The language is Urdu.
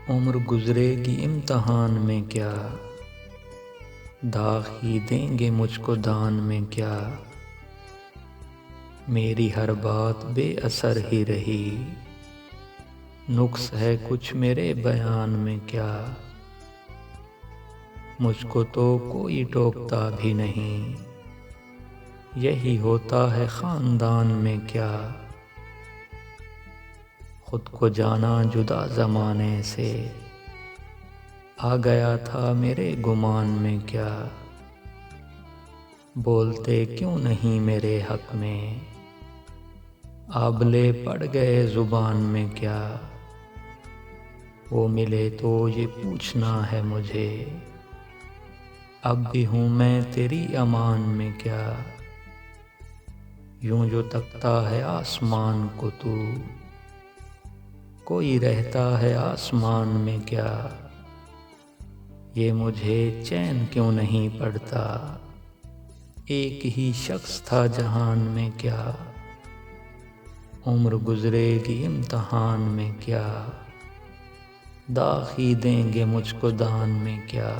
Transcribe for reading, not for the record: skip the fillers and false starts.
عمر گزرے گی امتحان میں کیا، داغ ہی دیں گے مجھ کو دان میں کیا، میری ہر بات بے اثر ہی رہی، نقص ہے کچھ میرے بیان میں کیا، مجھ کو تو کوئی ٹوکتا بھی نہیں، یہی ہوتا ہے خاندان میں کیا، خود کو جانا جدا زمانے سے، آ گیا تھا میرے گمان میں کیا، بولتے کیوں نہیں میرے حق میں، آبلے پڑ گئے زبان میں کیا، وہ ملے تو یہ پوچھنا ہے مجھے، اب بھی ہوں میں تیری امان میں کیا، یوں جو تکتا ہے آسمان کو تو، کوئی رہتا ہے آسمان میں کیا، یہ مجھے چین کیوں نہیں پڑتا، ایک ہی شخص تھا جہان میں کیا، عمر گزرے گی امتحان میں کیا، داغ ہی دیں گے مجھ کو دان میں کیا۔